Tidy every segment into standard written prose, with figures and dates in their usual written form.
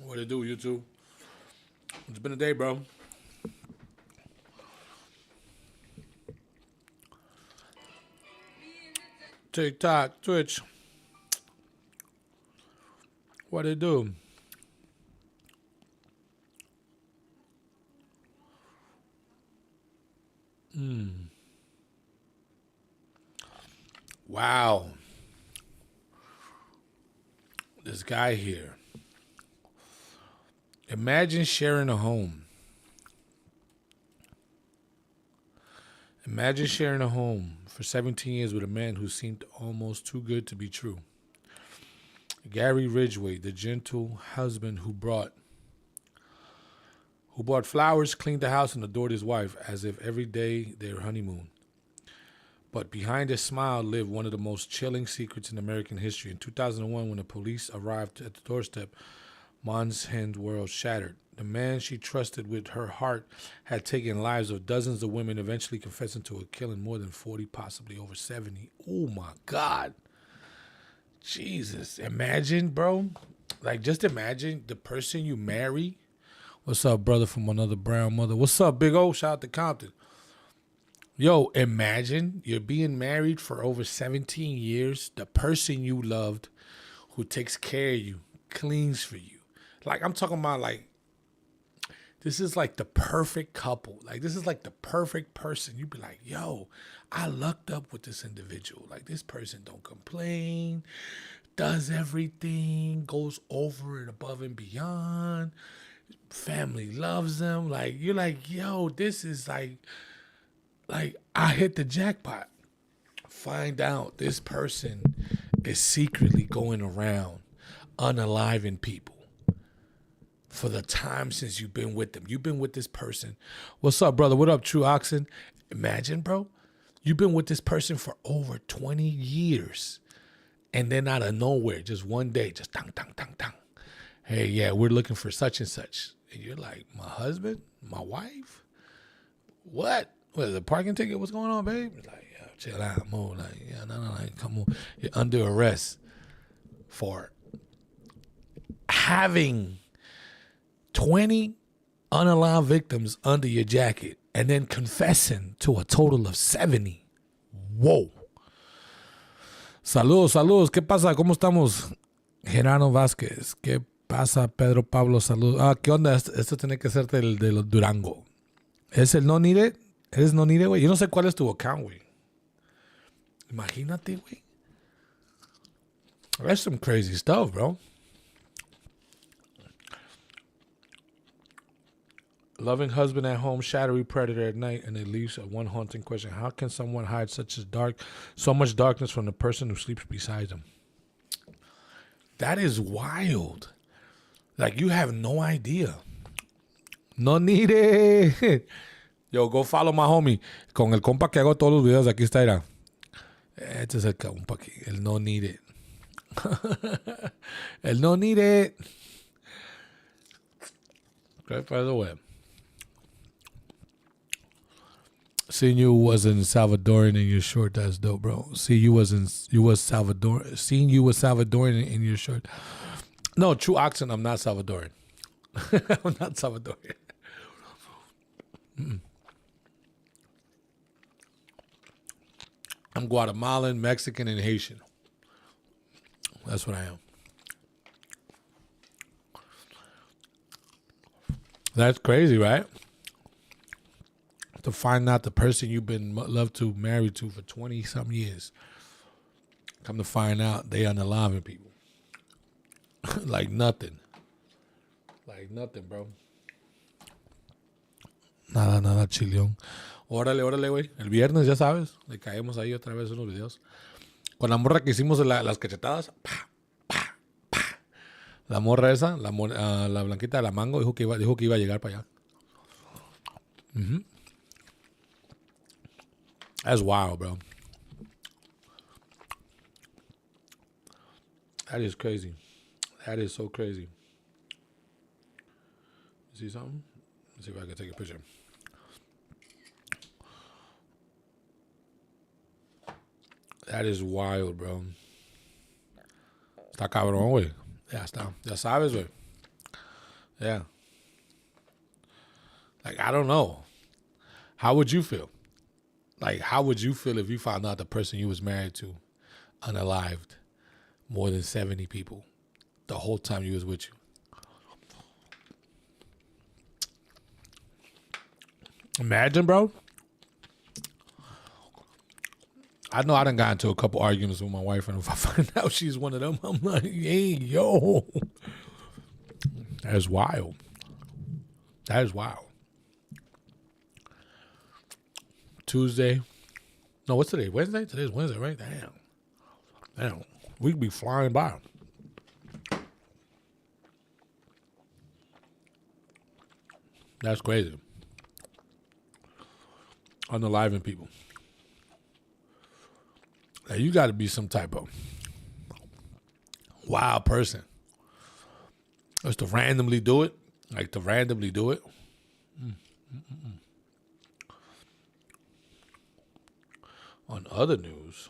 What it do, YouTube? It's been a day, bro. TikTok, Twitch. What it do? Wow. This guy here. Imagine sharing a home. Imagine sharing a home for 17 years with a man who seemed almost too good to be true. Gary Ridgway, the gentle husband who bought flowers, cleaned the house, and adored his wife as if every day their honeymoon. But behind his smile lived one of the most chilling secrets in American history. In 2001, when the police arrived at the doorstep, Mon's world shattered. The man she trusted with her heart had taken lives of dozens of women, eventually confessing to a killing more than 40, possibly over 70. Oh my God. Jesus. Imagine, bro. Like, just imagine the person you marry. What's up, brother from another brown mother? What's up, big O? Shout out to Compton. Yo, imagine you're being married for over 17 years. The person you loved, who takes care of you, cleans for you. Like, I'm talking about, like, this is like the perfect couple. Like, this is like the perfect person. You'd be like, yo, I lucked up with this individual. Like, this person don't complain, does everything, goes over and above and beyond. Family loves them. Like, you're like, yo, this is like I hit the jackpot. Find out this person is secretly going around unaliving people for the time since you've been with them. You've been with this person. What's up, brother? What up, True Oxen? Imagine, bro, you've been with this person for over 20 years. And then out of nowhere, just one day, just tang, tang, tang, tang. Hey, yeah, we're looking for such and such. And you're like, my husband? My wife? What? What, the parking ticket? What's going on, babe? It's like, yo, chill out, move. Like, yeah, no, like, come on. You're under arrest for having 20 unalive victims under your jacket and then confessing to a total of 70. Whoa. Saludos. ¿Qué pasa? ¿Cómo estamos? Gerardo Vázquez. ¿Qué pasa, Pedro Pablo? Saludos. ¿Qué onda? Esto tiene que ser del de los Durango. ¿Es el no need it? ¿Eres no need it, güey? Yo no sé cuál es tu account, güey. Imagínate, güey. That's some crazy stuff, bro. Loving husband at home, shadowy predator at night, and it leaves one haunting question. How can someone hide so much darkness from the person who sleeps beside them? That is wild. Like, you have no idea. No need it. Yo, go follow my homie. Con el compa que hago todos los videos, aquí está, era. Este es el compa aquí. El no need it. El no need it. Right by the way. Seeing you wasn't Salvadorian in your short, that's dope, bro. Seeing you was Salvadorian in your short. No, True Oxen, I'm not Salvadorian. I'm not Salvadorian. I'm Guatemalan, Mexican, and Haitian. That's what I am. That's crazy, right? To find out the person you've been loved to, married to for 20-some years. Come to find out they unaliving people. Like nothing. Like nothing, bro. Nada, chilión. Órale, güey. El viernes, ya sabes, le caemos ahí otra vez unos videos. Con la morra que hicimos las cachetadas. Pa. La morra esa, la blanquita de la mango, dijo que iba a llegar para allá. That's wild, bro. That is crazy. That is so crazy. See something? Let's see if I can take a picture. That is wild, bro. Está cabrón, güey. Ya está. Ya sabes, güey. Yeah. Like, I don't know. How would you feel? Like, how would you feel if you found out the person you was married to unalived more than 70 people the whole time you was with you? Imagine, bro. I know I done got into a couple arguments with my wife, and if I find out she's one of them, I'm like, hey, yo. That's wild. That is wild. Tuesday. No, what's today? Wednesday? Today's Wednesday, right? Damn. We could be flying by. That's crazy. Unaliving people. Now, you got to be some type of wild person. Just to randomly do it. Like, to randomly do it. On other news,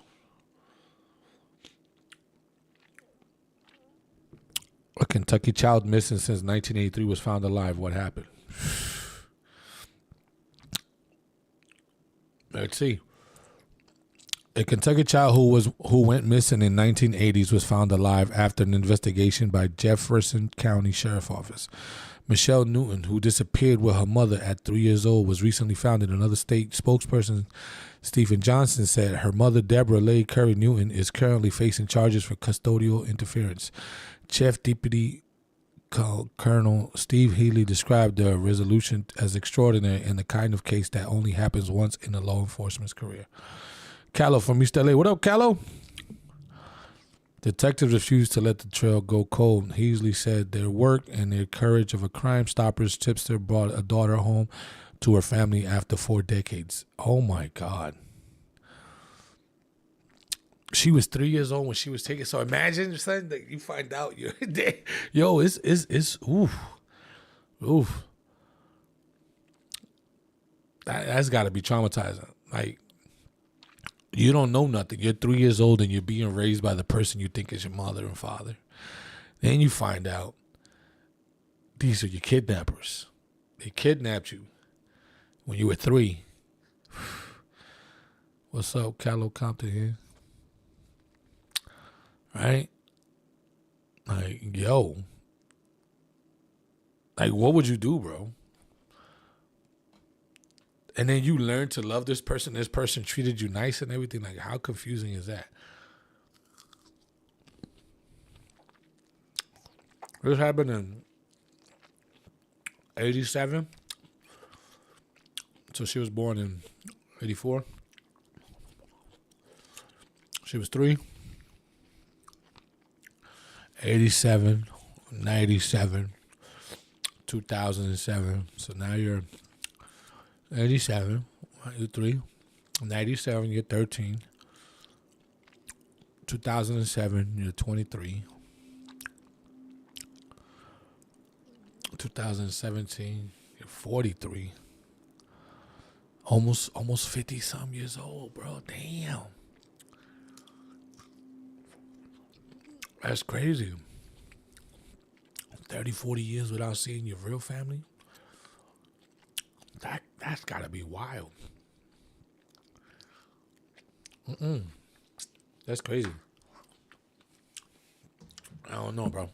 a Kentucky child missing since 1983 was found alive. What happened? Let's see. A Kentucky child who went missing in 1980s was found alive after an investigation by Jefferson County Sheriff's Office. Michelle Newton, who disappeared with her mother at 3 years old, was recently found in another state. Spokesperson Stephen Johnson said her mother, Deborah Leigh Curry Newton, is currently facing charges for custodial interference. Chief Deputy Colonel Steve Healy described the resolution as extraordinary and the kind of case that only happens once in a law enforcement's career. Callow from East LA. What up, Callow? Detectives refused to let the trail go cold. Heasley said their work and their courage of a Crime Stoppers tipster brought a daughter home to her family after 4 decades. Oh, my God. She was 3 years old when she was taken. So imagine, son, that you find out you're dead. Yo, it's oof. That's got to be traumatizing. Like, you don't know nothing. You're 3 years old and you're being raised by the person you think is your mother and father. Then you find out these are your kidnappers. They kidnapped you when you were 3. What's up, Callow Compton here? Right? Like, yo. Like, what would you do, bro? And then you learn to love this person. This person treated you nice and everything. Like, how confusing is that? This happened in 87. So she was born in 84. She was 3. 87, 97, 2007. So now you're 87, you're 3. 97, you're 13. 2007, you're 23. 2017, you're 43. Almost 50 some years old, bro. Damn. That's crazy. 30, 40 years without seeing your real family. That's gotta be wild. That's crazy. I don't know, bro.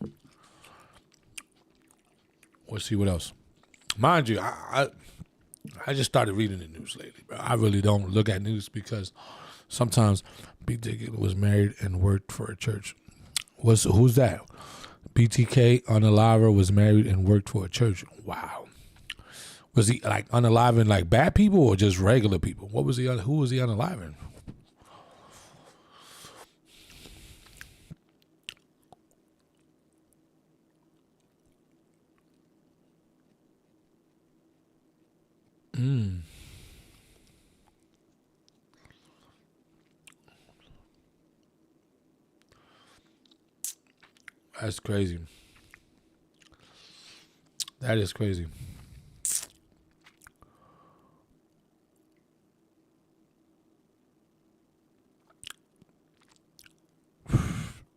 Let's see what else. Mind you, I just started reading the news lately, bro. I really don't look at news because sometimes B. Diggins was married and worked for a church. Who's that? BTK unaliver was married and worked for a church. Wow. Was he like unaliving like bad people or just regular people? Who was he unaliving? That's crazy. That is crazy.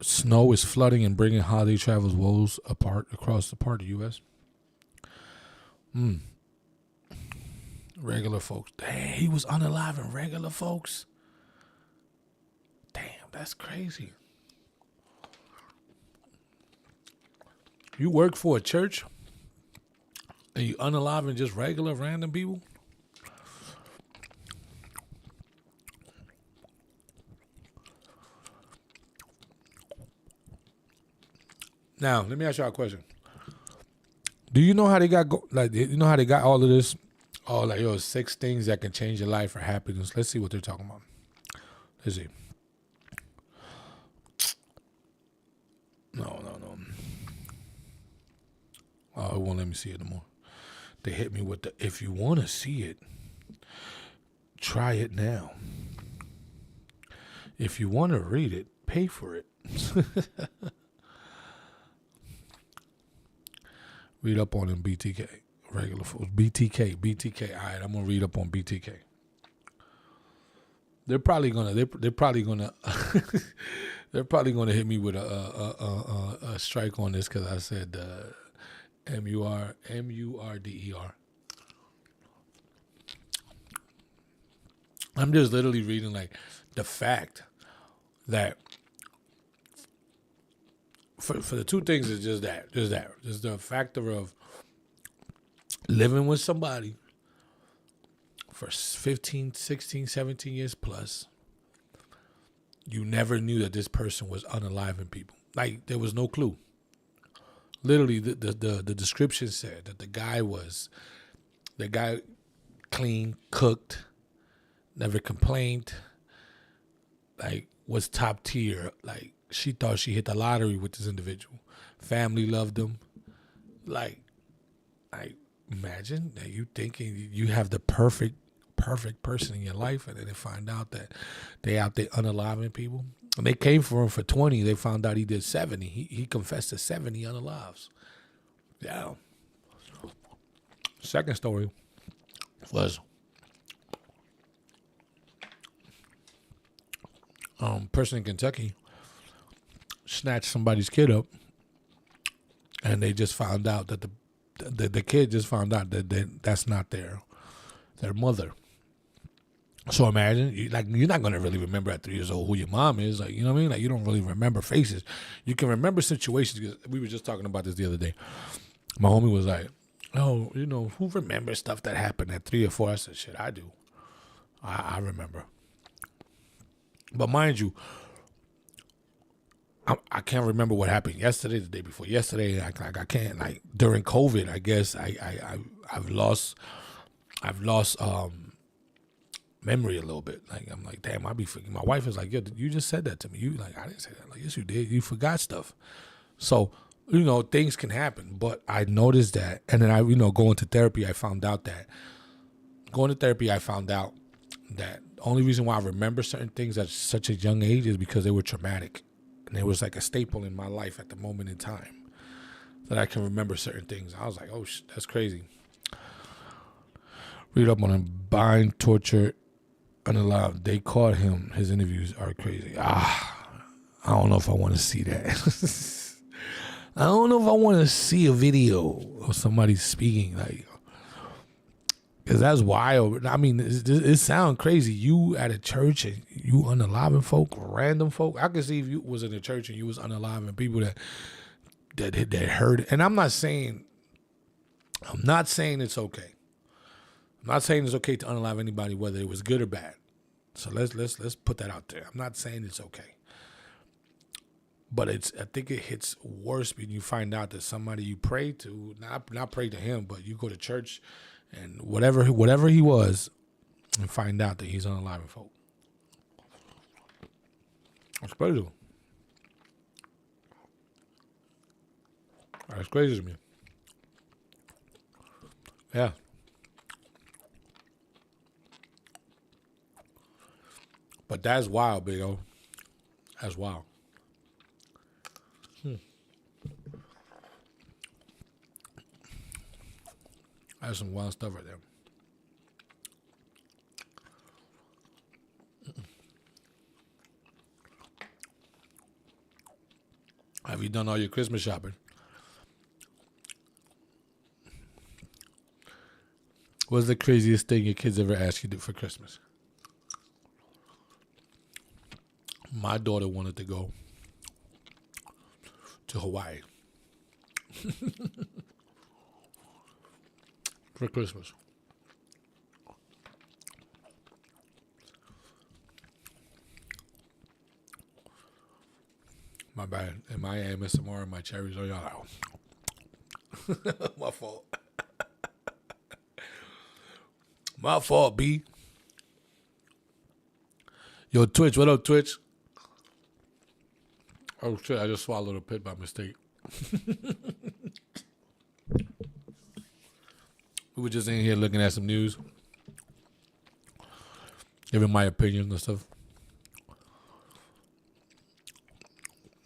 Snow is flooding and bringing holiday travelers woes apart across the part of the U.S. Regular folks. Dang, he was unaliving regular folks. Damn, that's crazy. You work for a church and you unaliving just regular random people? Now, let me ask y'all a question. Do you know how they got you know how they got all of this? Oh, like 6 things that can change your life for happiness. Let's see what they're talking about. Let's see. No. Oh, it won't let me see it no more. They hit me with the, if you want to see it, try it now. If you want to read it, pay for it. Read up on them BTK. Regular folks. BTK. All right, I'm going to read up on BTK. They're probably gonna they're probably gonna they're probably gonna hit me with a strike on this because I said MURDER. I'm just literally reading like the fact that for the 2 things is just the factor of living with somebody for 15, 16, 17 years plus. You never knew that this person was unaliving people. Like, there was no clue. Literally, the description said that the guy clean, cooked, never complained, like, was top tier. Like, she thought she hit the lottery with this individual. Family loved him. Like, imagine that you thinking you have the perfect person in your life, and then they find out that they out there unaliving people. And they came for him for 20. They found out he did 70. He confessed to 70 unalives. Yeah. Second story was person in Kentucky snatched somebody's kid up, and they just found out that the kid just found out that that's not their mother. So imagine, you're not going to really remember at 3 years old who your mom is. Like, you know what I mean? Like, you don't really remember faces. You can remember situations, because we were just talking about this the other day. My homie was like, oh, who remembers stuff that happened at 3 or 4? I said, shit, I do. I remember. But mind you, I can't remember what happened yesterday, the day before yesterday. I can't, like, during COVID, I guess I've lost memory a little bit. Like, I'm like, damn, I be forgetting. My wife is like, yo, you just said that to me. You like, I didn't say that. Like, yes, you did. You forgot stuff. So, things can happen. But I noticed that, and then going to therapy, I found out that the only reason why I remember certain things at such a young age is because they were traumatic. And it was like a staple in my life at the moment in time that I can remember certain things. I was like, oh, that's crazy. Read up on him. Bind, torture, unalive. They caught him. His interviews are crazy. I don't know if I want to see that. I don't know if I want to see a video of somebody speaking, like, because that's wild. I mean, it sounds crazy. You at a church and you unaliving folk, random folk. I could see if you was in a church and you was unaliving people that heard it. And I'm not saying it's okay. I'm not saying it's okay to unalive anybody, whether it was good or bad. So let's put that out there. I'm not saying it's okay. But I think it hits worse when you find out that somebody you pray to, not pray to him, but you go to church and whatever he was, and find out that he's unaliving folk. That's crazy. That's crazy to me. Yeah. But that's wild, big O. That's wild. That's some wild stuff right there. Have you done all your Christmas shopping? What's the craziest thing your kids ever asked you to do for Christmas? My daughter wanted to go to Hawaii for Christmas. My bad. And my AMSMR and my cherries are y'all. My fault. My fault, B. Yo, Twitch, what up, Twitch? Oh shit, I just swallowed a pit by mistake. We were just in here looking at some news, giving my opinions and stuff.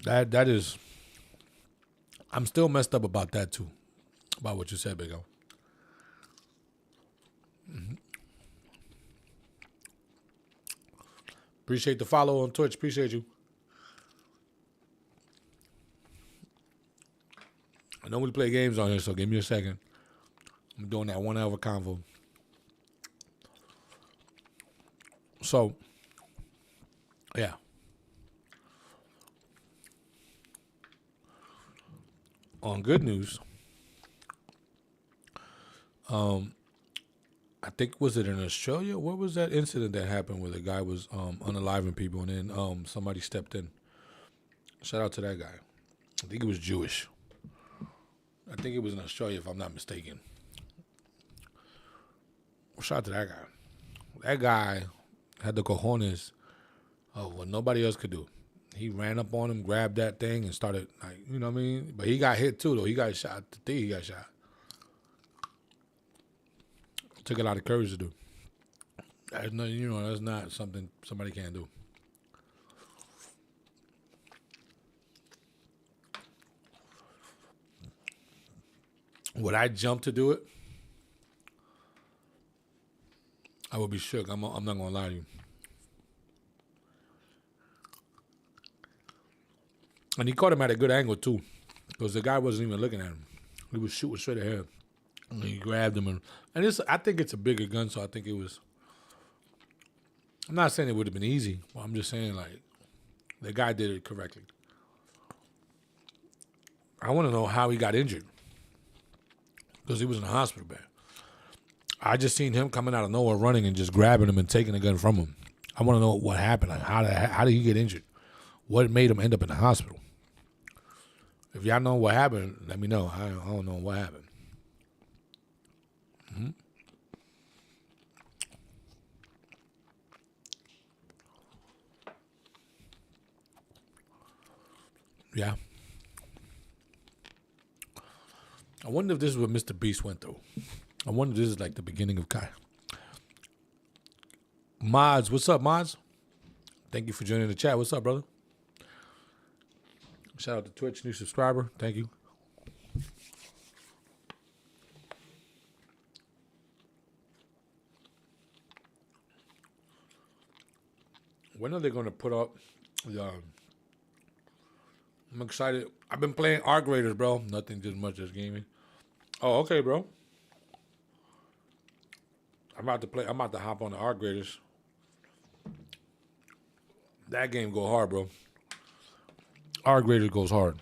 That is, I'm still messed up about that too, about what you said, Big O. Mm-hmm. Appreciate the follow on Twitch. Appreciate you. I normally play games on here, so give me a second. I'm doing that 1 hour convo. So, yeah. On good news, I think, was it in Australia? What was that incident that happened where the guy was unaliving people and then somebody stepped in? Shout out to that guy. I think he was Jewish. I think it was in Australia, if I'm not mistaken. Shout out to that guy. That guy had the cojones of what nobody else could do. He ran up on him, grabbed that thing, and started, like, you know what I mean? But he got hit too, though. He got shot. The thing he got shot. It took a lot of courage to do. That's not, that's not something somebody can't do. Would I jump to do it? I would be shook. I'm not gonna lie to you. And he caught him at a good angle too, because the guy wasn't even looking at him. He was shooting straight ahead. And he grabbed him, and I think it's a bigger gun, so I think it was. I'm not saying it would have been easy, but I'm just saying, like, the guy did it correctly. I want to know how he got injured, because he was in the hospital bed. I just seen him coming out of nowhere, running and just grabbing him and taking the gun from him. I want to know what happened. Like, how did he get injured? What made him end up in the hospital? If y'all know what happened, let me know. I don't know what happened. Mm-hmm. Yeah. I wonder if this is what Mr. Beast went through. I wonder if this is like the beginning of Kai. Mods, what's up, Mods? Thank you for joining the chat. What's up, brother? Shout out to Twitch, new subscriber. Thank you. When are they going to put up the... I'm excited. I've been playing Arc Raiders, bro. Nothing just much as gaming. Oh, okay, bro. I'm about to hop on the Arc Raiders. That game go hard, bro. Arc Raiders goes hard.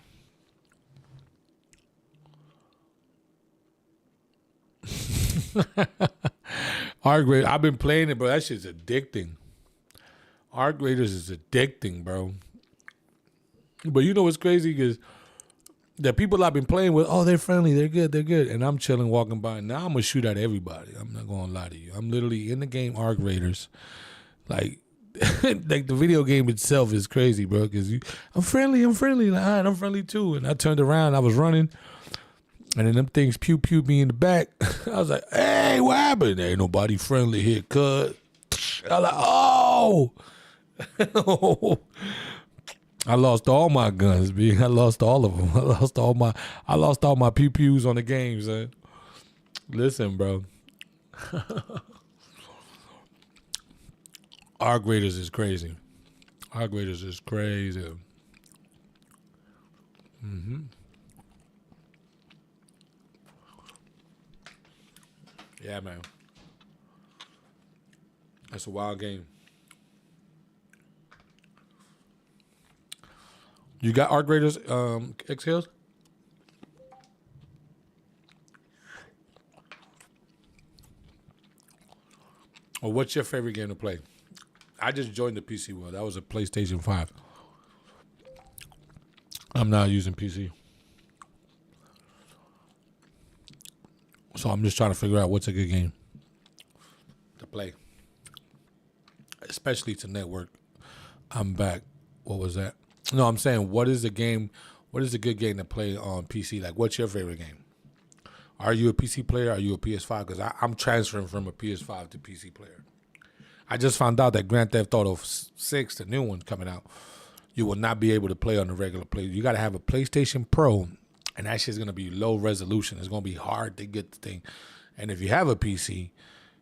Arc Raiders, I've been playing it, bro. That shit's addicting. Arc Raiders is addicting, bro. But you know what's crazy is the people I've been playing with, oh, they're friendly, they're good. And I'm chilling, walking by. Now I'm going to shoot at everybody. I'm not going to lie to you. I'm literally in the game Arc Raiders. Like, like the video game itself is crazy, bro, because I'm friendly. Like, all right, I'm friendly too. And I turned around, I was running, and then them things pew me in the back. I was like, hey, what happened? There ain't nobody friendly here, cuz. I was like, oh. I lost all my guns, B. I lost all of them. I lost all my pew-pews on the game, son. Listen, bro. Arc Raiders is crazy. Arc Raiders is crazy. Mm-hmm. Yeah, man. That's a wild game. You got Arc Raiders exhales? Or what's your favorite game to play? I just joined the PC world. That was a PlayStation 5. I'm not using PC. So I'm just trying to figure out what's a good game to play. Especially to network. I'm back. What was that? No, I'm saying what is a good game to play on PC? Like, what's your favorite game? Are you a PC player? Are you a PS5? Because I'm transferring from a PS5 to PC player. I just found out that Grand Theft Auto 6, the new one coming out, you will not be able to play on the regular play. You got to have a PlayStation Pro, and that shit's going to be low resolution. It's going to be hard to get the thing. And if you have a PC,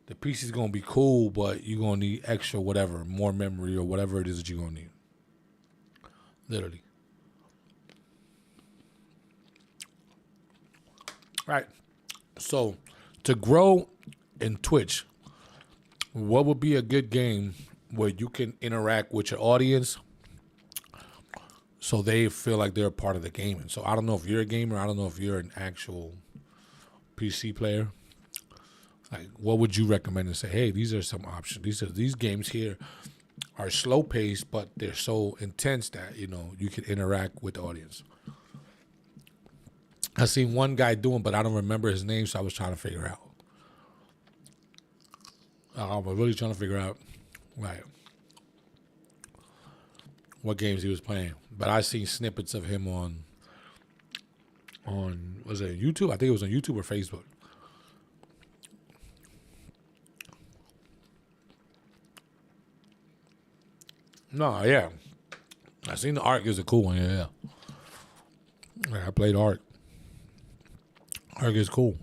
the PC is going to be cool, but you're going to need extra whatever, more memory or whatever it is that you're going to need. Literally. Right. So, to grow in Twitch, what would be a good game where you can interact with your audience so they feel like they're a part of the game? And so I don't know if you're a gamer. I don't know if you're an actual PC player. Like, what would you recommend and say, hey, these are some options. These games here are slow paced, but they're so intense that, you know, you can interact with the audience. I seen one guy doing, but I don't remember his name, so I was trying to figure out. I was really trying to figure out, like, what games he was playing. But I seen snippets of him on was it YouTube? I think it was on YouTube or Facebook. No, yeah. I seen the Ark is a cool one, yeah. I played Ark. Ark is cool.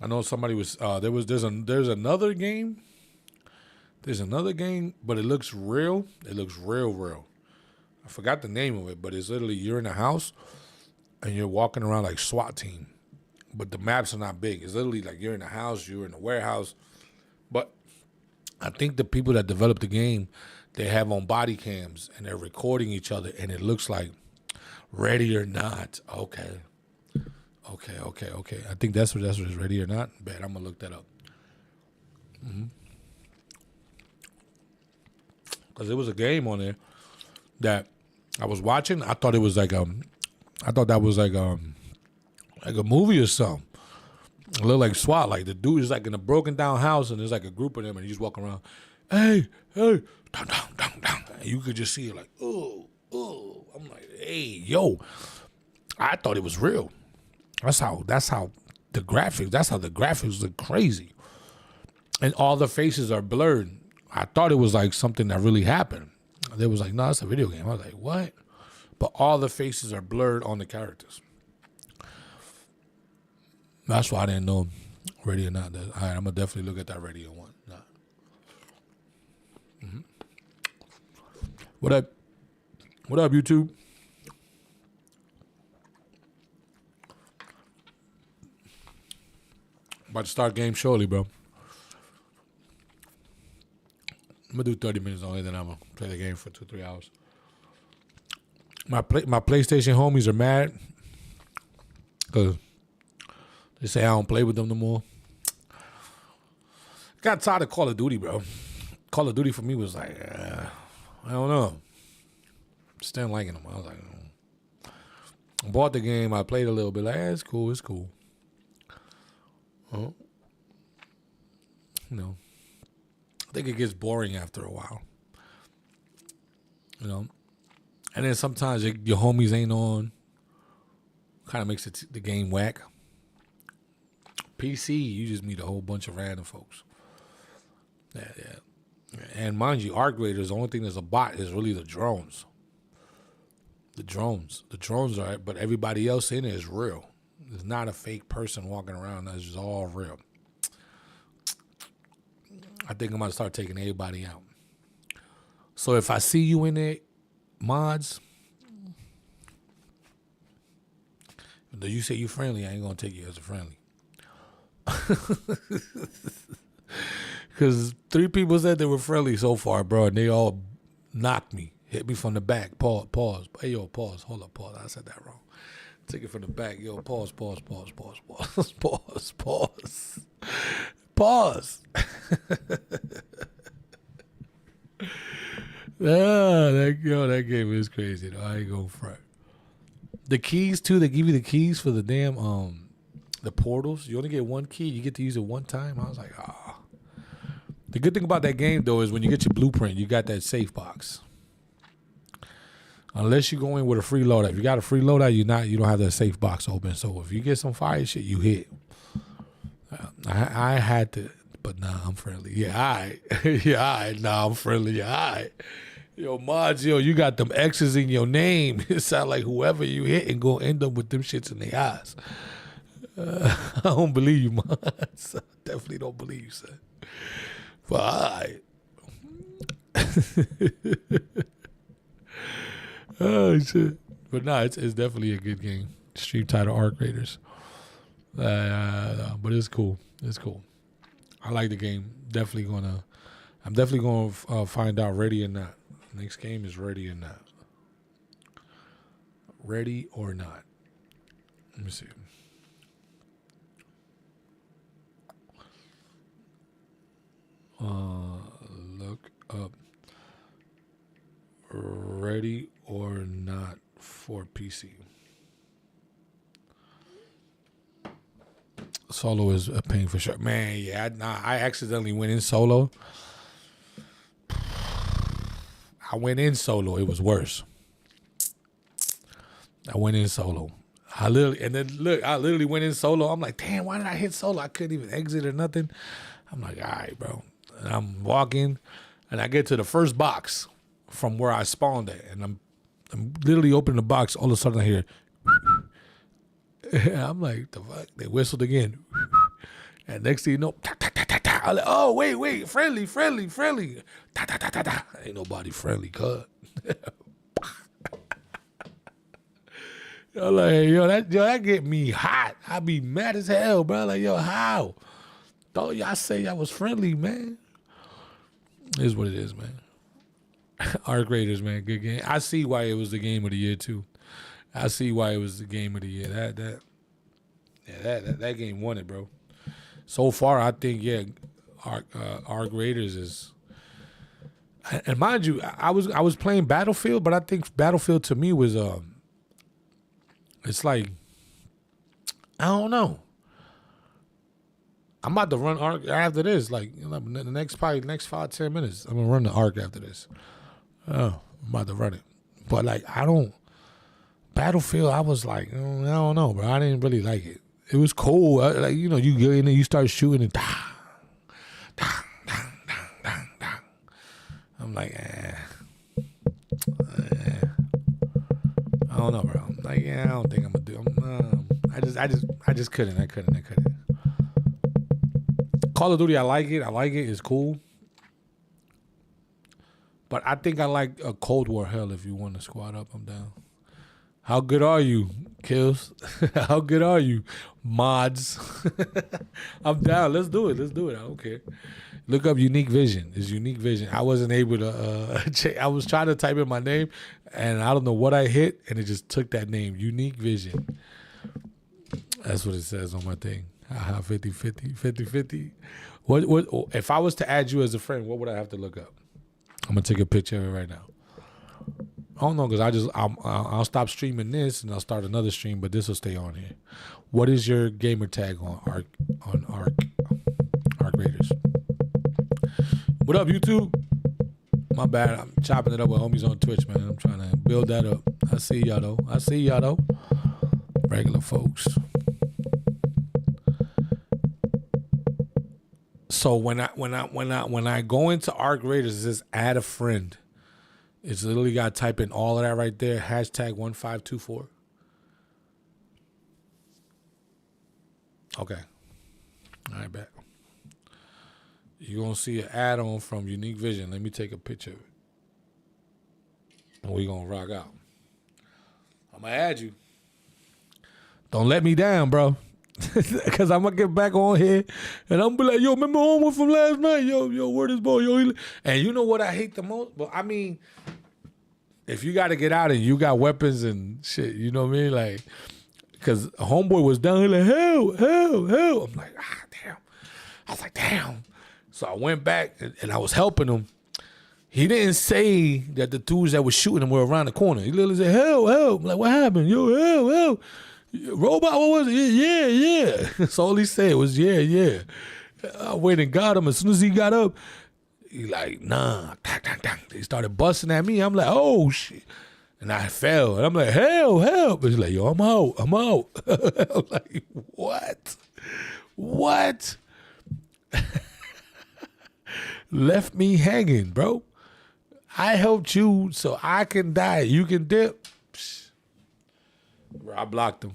I know somebody was there's another game. There's another game, but it looks real. It looks real. I forgot the name of it, but it's literally you're in a house and you're walking around like SWAT team. But the maps are not big. It's literally like you're in a house, you're in a warehouse. But I think the people that developed the game, they have on body cams and they're recording each other, and it looks like Ready or Not. Okay. I think that's what it's Ready or Not. Bet I'm gonna look that up. Because there was a game on there that I was watching. I thought it was like I thought that was like a movie or something. It looked like SWAT. Like the dude is like in a broken down house, and there's like a group of them, and he's walking around. Hey, down. And you could just see it like, oh. I'm like, hey, yo. I thought it was real. That's how the graphics look crazy. And all the faces are blurred. I thought it was like something that really happened. They was like, no, it's a video game. I was like, what? But all the faces are blurred on the characters. That's why I didn't know Ready or Not. All right, I'm going to definitely look at that Ready or Not. Mm-hmm. What up, YouTube? About to start game shortly, bro. I'm going to do 30 minutes only, then I'm going to play the game for 2-3 hours. My PlayStation homies are mad because they say I don't play with them no more. Got tired of Call of Duty, bro. Call of Duty for me was like, I don't know. Just didn't liking them. I was like, I bought the game. I played a little bit. Like, it's cool. Oh, you know, I think it gets boring after a while. You know, and then sometimes your homies ain't on. Kind of makes the game whack. PC, you just meet a whole bunch of random folks. Yeah. And mind you, Arc Raiders, the only thing that's a bot is really the drones. The drones are, but everybody else in it is real. There's not a fake person walking around. That's just all real. I think I'm going to start taking everybody out. So if I see you in it, mods, though you say you friendly, I ain't going to take you as a friendly. Because 3 people said they were friendly so far, bro, and they all knocked me, hit me from the back. Pause. Hey, yo, pause. Hold up, pause. I said that wrong. Take it from the back. Yo, pause. Pause. That game is crazy though. I ain't gonna front. The keys too, they give you the keys for the damn the portals. You only get 1 key, you get to use it 1 time. I was like, ah. The good thing about that game though is when you get your blueprint, you got that safe box. Unless you go in with a free loadout. If you got a free loadout, you don't have that safe box open. So if you get some fire shit, you hit. I had to, but nah, I'm friendly. Yeah, all right. Yeah, all right. Nah, I'm friendly. Yeah, all right. Yo, Mods, you got them X's in your name. It sound like whoever you hit and go end up with them shits in their eyes. I don't believe you, Mods. I definitely don't believe you, son. But all right. Oh, shit. But nah, it's definitely a good game. Stream title Arc Raiders. But it's cool. It's cool. I like the game. I'm definitely gonna find out ready or not. Next game is ready or not. Ready or not. Let me see. Look up ready or not for PC. Solo is a pain for sure. Man, yeah, I accidentally went in solo. I went in solo. It was worse. I went in solo. I literally went in solo. I'm like, damn, why did I hit solo? I couldn't even exit or nothing. I'm like, all right, bro. And I'm walking, and I get to the first box from where I spawned at, and I'm literally opening the box. All of a sudden, I hear, I'm like, the fuck? They whistled again, and next thing you know, ta, ta, ta, ta, ta. I'm like, oh wait, friendly. Ta, ta, ta, ta, ta. Ain't nobody friendly, cuz. I'm like, that get me hot. I be mad as hell, bro. Like, yo, how? Don't y'all say y'all was friendly, man? It is what it is, man. Arc Raiders, man, good game. I see why it was the game of the year too. I see why it was the game of the year. That game won it, bro. So far, I think Arc Raiders is. And mind you, I was playing Battlefield, but I think Battlefield to me was it's like, I don't know. I'm about to run Arc after this. Like, the next 5-10 minutes, I'm gonna run the Arc after this. Oh, I'm about to run it. But like, Battlefield, I was like, I don't know, bro. I didn't really like it. It was cool. You go in there, you start shooting and I'm like, I don't know, bro. I'm like, I don't think I'm gonna do. I just couldn't. I couldn't. Call of Duty, I like it. It's cool. But I think I like a Cold War. Hell, if you want to squad up, I'm down. How good are you, Kills? How good are you, Mods? I'm down. Let's do it. I don't care. Look up Unique Vision. It's Unique Vision. I wasn't able to. I was trying to type in my name, and I don't know what I hit, and it just took that name, Unique Vision. That's what it says on my thing. 50-50. What? If I was to add you as a friend, what would I have to look up? I'm gonna take a picture of it right now. I don't know, because I'll stop streaming this and I'll start another stream, but this will stay on here. What is your gamer tag on Arc Raiders? What up, YouTube? My bad. I'm chopping it up with homies on Twitch, man. I'm trying to build that up. I see y'all though. Regular folks. So when I go into Arc Raiders, it says add a friend. It's literally got to type in all of that right there. #1524. Okay. All right, back. You're going to see an add-on from Unique Vision. Let me take a picture of it. And we're going to rock out. I'm going to add you. Don't let me down, bro. Because I'm going to get back on here and I'm going to be like, yo, remember homeboy from last night? Yo, where this boy? Yo, and you know what I hate the most? But I mean, if you got to get out and you got weapons and shit, you know what I mean? Like, because homeboy was down here like, help. I'm like, damn. I was like, damn. So I went back and I was helping him. He didn't say that the dudes that were shooting him were around the corner. He literally said, help. I'm like, what happened? Yo, help. Robot, what was it? Yeah. That's all he said was, yeah. I went and got him. As soon as he got up, he like, nah. He started busting at me. I'm like, oh, shit. And I fell. And I'm like, help. He's like, yo, I'm out. I'm like, what? Left me hanging, bro. I helped you so I can die. You can dip. Psh. Bro, I blocked him,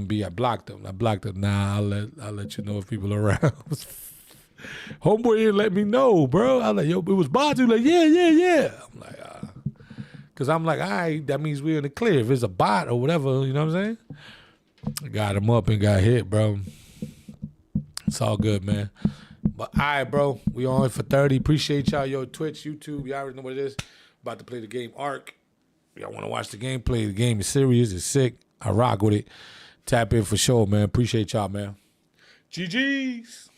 B. I blocked him. Nah, I'll let you know if people are around. Homeboy didn't let me know, bro. I was like, yo, it was Batu. Like, yeah. I'm like, because I'm like, all right, that means we're in the clear. If it's a bot or whatever, you know what I'm saying? I got him up and got hit, bro. It's all good, man. But all right, bro, we on for 30. Appreciate y'all. Yo, Twitch, YouTube, y'all already know what it is. About to play the game Ark. Y'all want to watch the gameplay? The game is serious. It's sick. I rock with it. Tap in for sure, man. Appreciate y'all, man. GG's.